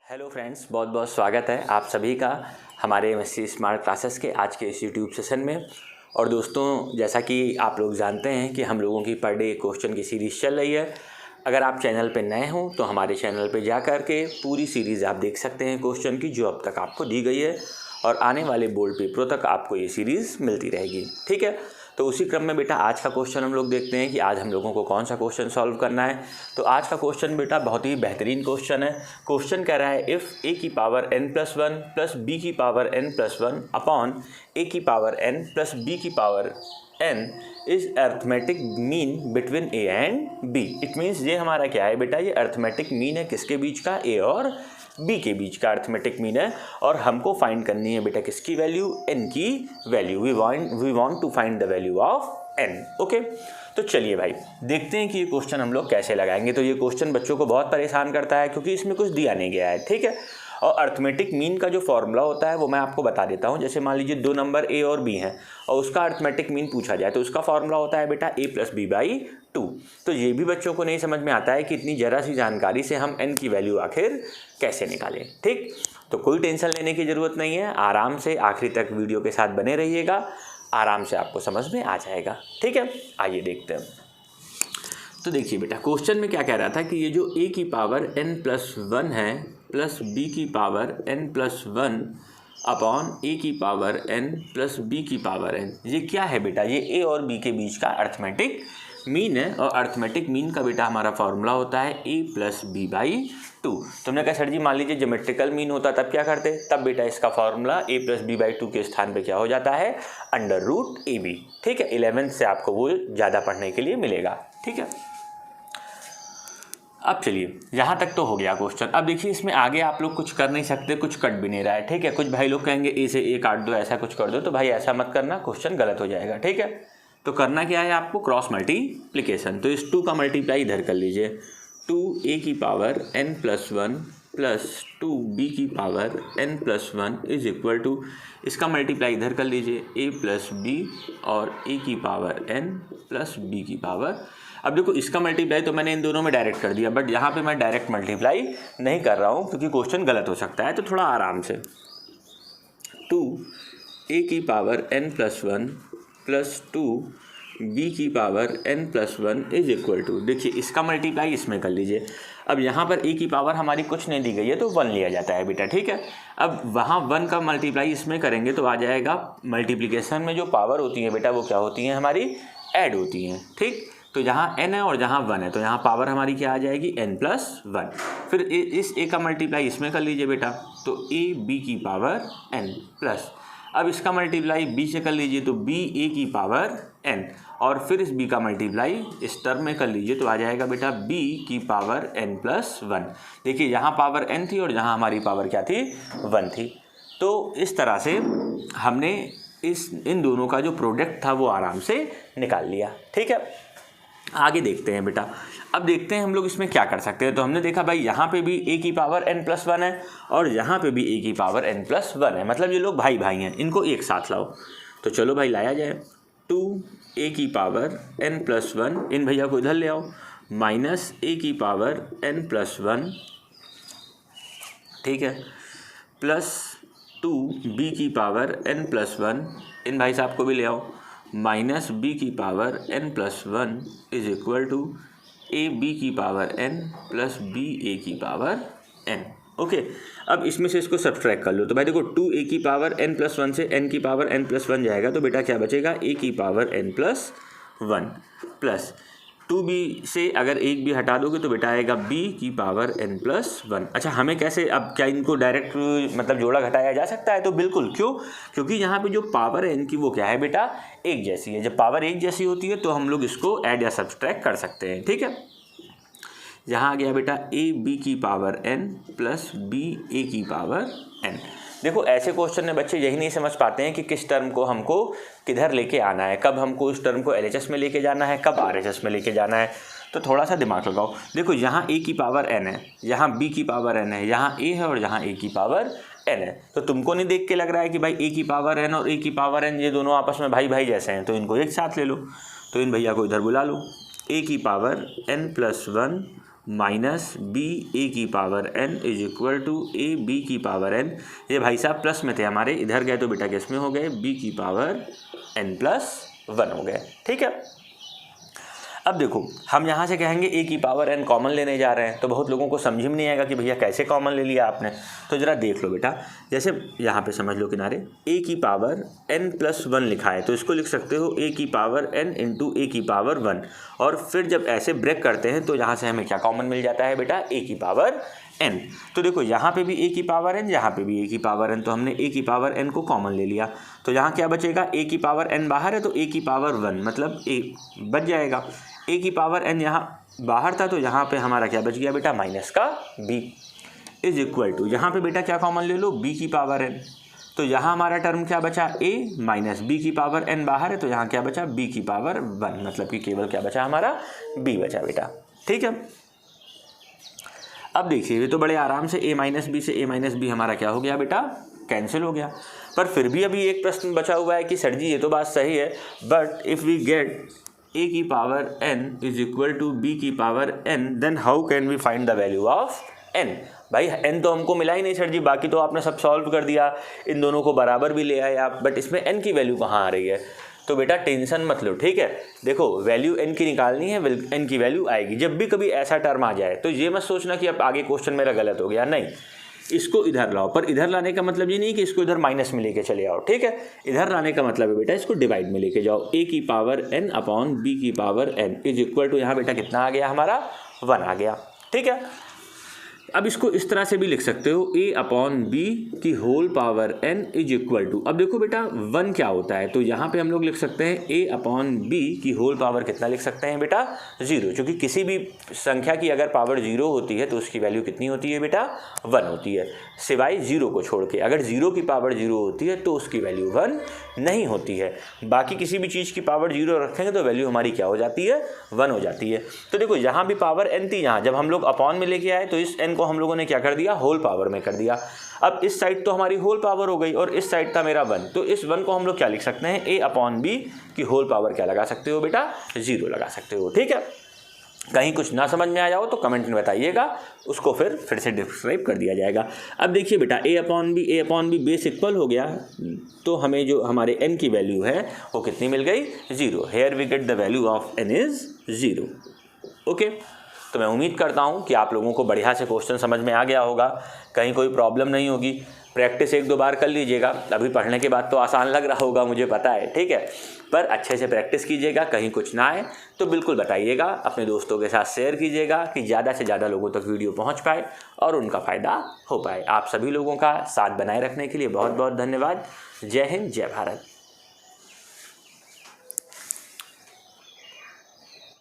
Hello friends, बहुत बहुत स्वागत है आप सभी का हमारे एमएससी स्मार्ट क्लासेस के आज के इस यूट्यूब सेशन में। और दोस्तों, जैसा कि आप लोग जानते हैं कि हम लोगों की पर डे क्वेश्चन की सीरीज़ चल रही है। अगर आप चैनल पे नए हों तो हमारे चैनल पे जा कर के पूरी सीरीज़ आप देख सकते हैं क्वेश्चन की, जो अब तक आपको दी गई है, और आने वाले बोर्ड पेपरों तक आपको ये सीरीज़ मिलती रहेगी। ठीक है, तो उसी क्रम में बेटा आज का क्वेश्चन हम लोग देखते हैं कि आज हम लोगों को कौन सा क्वेश्चन सॉल्व करना है। तो आज का क्वेश्चन बेटा बहुत ही बेहतरीन क्वेश्चन है। क्वेश्चन कह रहा है इफ़ ए की power n plus one plus b की power n plus one upon a की पावर n प्लस बी की power n is arithmetic mean between a and b. It means ये हमारा क्या है बेटा, ये अर्थमेटिक मीन है किसके बीच का, ए और बी के बीच का अर्थमेटिक मीन है। और हमको फाइंड करनी है बेटा किसकी वैल्यू, n की value. We want to find the value of n। Okay, तो चलिए भाई देखते हैं कि ये क्वेश्चन हम लोग कैसे लगाएंगे। तो ये क्वेश्चन बच्चों को बहुत परेशान करता है क्योंकि इसमें कुछ दिया नहीं गया है। ठीक है, और अर्थमेटिक मीन का जो फॉर्मूला होता है वो मैं आपको बता देता हूँ। जैसे मान लीजिए दो नंबर ए और बी हैं और उसका अर्थमेटिक मीन पूछा जाए तो उसका फॉर्मूला होता है बेटा ए प्लस बी बाई टू। तो ये भी बच्चों को नहीं समझ में आता है कि इतनी जरा सी जानकारी से हम n की वैल्यू आखिर कैसे निकालें। ठीक, तो कोई टेंशन लेने की ज़रूरत नहीं है, आराम से आखिरी तक वीडियो के साथ बने रहिएगा, आराम से आपको समझ में आ जाएगा। ठीक है, आइए देखते हैं। तो देखिए बेटा क्वेश्चन में क्या कह रहा था कि ये जो a की पावर n प्लस वन है प्लस b की power n plus one upon a की पावर n प्लस b की पावर n, ये क्या है बेटा, ये a और b के बीच का अर्थमेटिक मीन है। और अर्थमेटिक मीन का बेटा हमारा फॉर्मूला होता है a plus b by two. तुमने कहा सर जी मान लीजिए ज्योमेट्रिकल मीन होता तब क्या करते, तब बेटा इसका formula a plus b by two के स्थान पे क्या हो जाता है, अंडर रूट ए बी। ठीक है, 11th से आपको वो ज़्यादा पढ़ने के लिए मिलेगा। ठीक है, अब चलिए यहाँ तक तो हो गया क्वेश्चन। अब देखिए इसमें आगे आप लोग कुछ कर नहीं सकते, कुछ कट भी नहीं रहा है। ठीक है, कुछ भाई लोग कहेंगे ए से ए काट दो, ऐसा कुछ कर दो, तो भाई ऐसा मत करना, क्वेश्चन गलत हो जाएगा। ठीक है, तो करना क्या है आपको, क्रॉस मल्टीप्लिकेशन। तो इस 2 का मल्टीप्लाई इधर कर लीजिए, 2a की power n plus one plus 2b की power n plus one is equal to, इसका मल्टीप्लाई इधर कर लीजिए, a प्लस बी और a की पावर n प्लस b की पावर। अब देखो इसका मल्टीप्लाई तो मैंने इन दोनों में डायरेक्ट कर दिया, बट यहाँ पे मैं डायरेक्ट मल्टीप्लाई नहीं कर रहा हूँ क्योंकि क्वेश्चन गलत हो सकता है। तो थोड़ा आराम से, 2a की power n plus one plus 2b की power n plus one is equal to, देखिए इसका मल्टीप्लाई इसमें कर लीजिए। अब यहाँ पर a की पावर हमारी कुछ नहीं दी गई है तो 1 लिया जाता है बेटा। ठीक है, अब वहाँ 1 का मल्टीप्लाई इसमें करेंगे तो आ जाएगा, मल्टीप्लिकेशन में जो पावर होती है बेटा वो क्या होती हैं, हमारी ऐड होती हैं। ठीक, तो जहाँ n है और जहाँ 1 है तो यहाँ पावर हमारी क्या आ जाएगी, n प्लस वन। फिर इस a का मल्टीप्लाई इसमें कर लीजिए बेटा, तो a b की पावर n प्लस, अब इसका मल्टीप्लाई b से कर लीजिए तो b a की पावर n, और फिर इस b का मल्टीप्लाई इस टर्म में कर लीजिए तो आ जाएगा बेटा b की पावर n प्लस वन। देखिए यहाँ पावर n थी और यहाँ हमारी पावर क्या थी, 1 थी। तो इस तरह से हमने इन दोनों का जो प्रोडक्ट था वो आराम से निकाल लिया। ठीक है, आगे देखते हैं बेटा। अब देखते हैं हम लोग इसमें क्या कर सकते हैं। तो हमने देखा भाई यहाँ पे भी a की पावर n प्लस वन है और यहाँ पे भी a की पावर n प्लस वन है, मतलब ये लोग भाई भाई हैं, इनको एक साथ लाओ। तो चलो भाई लाया जाए, 2a की पावर n प्लस वन, इन भैया को इधर ले आओ, माइनस a की पावर n प्लस वन, ठीक है, प्लस 2b की पावर n प्लस वन, इन भाई साहब को भी ले आओ, माइनस b की power n plus one is equal to a b की power n plus b a की पावर n। ओके, अब इसमें से इसको सब्ट्रैक्ट कर लो। तो भाई देखो 2a की पावर n प्लस वन से n की पावर n प्लस वन जाएगा तो बेटा क्या बचेगा, a की power n plus one plus 2b से अगर एक भी हटा दोगे तो बेटा आएगा b की पावर n प्लस वन। अच्छा, हमें कैसे, अब क्या इनको डायरेक्ट मतलब जोड़ा घटाया जा सकता है, तो बिल्कुल, क्यों, क्योंकि यहाँ पे जो पावर है n की वो क्या है बेटा, एक जैसी है। जब पावर एक जैसी होती है तो हम लोग इसको ऐड या सब्सट्रैक्ट कर सकते हैं। ठीक है, यहाँ आ गया बेटा a b की power n plus b a की पावर n। देखो ऐसे क्वेश्चन में बच्चे यही नहीं समझ पाते हैं कि किस टर्म को हमको किधर लेके आना है, कब हमको उस टर्म को LHS में लेके जाना है, कब RHS में लेके जाना है। तो थोड़ा सा दिमाग लगाओ। देखो यहाँ a की पावर n है, यहाँ b की पावर n है, यहाँ a है और यहाँ a की पावर n है। तो तुमको नहीं देख के लग रहा है कि भाई a की पावर n और a की पावर n ये दोनों आपस में भाई भाई जैसे हैं, तो इनको एक साथ ले लो। तो इन भैया को इधर बुला लो, a की power n plus one minus B A की power n is equal to A B की पावर n। ये भाई साहब प्लस में थे हमारे, इधर गए तो बेटा किस में हो गए, b की पावर n+1 हो गए। ठीक है, अब देखो हम यहाँ से कहेंगे a की पावर n कॉमन लेने जा रहे हैं, तो बहुत लोगों को समझ में नहीं आएगा कि भैया कैसे कॉमन ले लिया आपने। तो ज़रा देख लो बेटा, जैसे यहाँ पे समझ लो किनारे a की पावर n+1 लिखा है, तो इसको लिख सकते हो a की पावर n इंटू a की पावर 1, और फिर जब ऐसे ब्रेक करते हैं तो यहाँ से हमें क्या कॉमन मिल जाता है बेटा, a की पावर n। तो देखो यहाँ पे भी a की पावर n, यहाँ पे भी a की पावर n, तो हमने a की पावर n को कॉमन ले लिया, तो यहाँ क्या बचेगा, a की पावर n बाहर है तो a की पावर 1 मतलब a बच जाएगा। a की पावर n यहाँ बाहर था तो यहाँ पे हमारा क्या बच गया बेटा, माइनस का b इज इक्वल टू, यहाँ पे बेटा क्या कॉमन ले लो, b की पावर n, तो यहाँ हमारा टर्म क्या बचा, a माइनस b की पावर n बाहर है तो यहाँ क्या बचा, b की पावर 1, मतलब कि केवल क्या बचा हमारा, b बचा बेटा। ठीक है, अब देखिए ये तो बड़े आराम से a माइनस बी से a माइनस बी हमारा क्या हो गया बेटा, कैंसिल हो गया। पर फिर भी अभी एक प्रश्न बचा हुआ है कि सर जी ये तो बात सही है, but if we get a की power n is equal to b की power n, then how can we find the value of n। भाई n तो हमको मिला ही नहीं सर जी, बाकी तो आपने सब सॉल्व कर दिया, इन दोनों को बराबर भी ले आए आप, बट इसमें n की वैल्यू कहाँ आ रही है। तो बेटा टेंशन मत लो, ठीक है, देखो वैल्यू n की निकालनी है, n की वैल्यू आएगी। जब भी कभी ऐसा टर्म आ जाए तो ये मत सोचना कि अब आगे क्वेश्चन मेरा गलत हो गया, नहीं, इसको इधर लाओ। पर इधर लाने का मतलब ये नहीं कि इसको इधर माइनस में लेके चले आओ, ठीक है, इधर लाने का मतलब है बेटा इसको डिवाइड में लेके जाओ, a की पावर n अपॉन b की power n is equal to, यहाँ बेटा कितना आ गया हमारा, 1 आ गया। ठीक है, अब इसको इस तरह से भी लिख सकते हो, a अपॉन बी की whole power n is equal to, अब देखो बेटा 1 क्या होता है, तो यहाँ पे हम लोग लिख सकते हैं a अपॉन बी की होल पावर कितना लिख सकते हैं बेटा, 0, क्योंकि किसी भी संख्या की अगर पावर 0 होती है तो उसकी वैल्यू कितनी होती है बेटा, 1 होती है, सिवाय 0 को छोड़ के। अगर 0 की पावर 0 होती है तो उसकी वैल्यू 1 नहीं होती है, बाकी किसी भी चीज़ की पावर 0 रखेंगे तो वैल्यू हमारी क्या हो जाती है, 1 हो जाती है। तो देखो यहाँ भी पावर n थी, यहाँ जब हम लोग अपॉन में लेके आए तो इस n को हम लोगों ने क्या कर दिया, होल पावर में कर दिया। अब इस साइड तो हमारी होल पावर हो गई और इस साइड था मेरा 1, तो इस 1 को हम लोग क्या लिख सकते हैं, a अपॉन बी की होल पावर क्या लगा सकते हो बेटा, 0 लगा सकते हो। ठीक है, कहीं कुछ ना समझ में आ जाओ तो कमेंट में बताइएगा, उसको फिर से डिस्क्राइब कर दिया जाएगा। अब देखिए बेटा a upon b base equal हो गया, तो हमें जो हमारे n की वैल्यू है वो कितनी मिल गई, 0। Here we get the value of n is 0। Okay, तो मैं उम्मीद करता हूँ कि आप लोगों को बढ़िया से क्वेश्चन समझ में आ गया होगा, कहीं कोई प्रॉब्लम नहीं होगी। प्रैक्टिस 1-2 बार कर लीजिएगा, अभी पढ़ने के बाद तो आसान लग रहा होगा मुझे पता है, ठीक है, पर अच्छे से प्रैक्टिस कीजिएगा। कहीं कुछ ना आए तो बिल्कुल बताइएगा, अपने दोस्तों के साथ शेयर कीजिएगा कि ज़्यादा से ज़्यादा लोगों तक वीडियो पहुंच पाए और उनका फ़ायदा हो पाए। आप सभी लोगों का साथ बनाए रखने के लिए बहुत बहुत धन्यवाद। जय हिंद, जय भारत।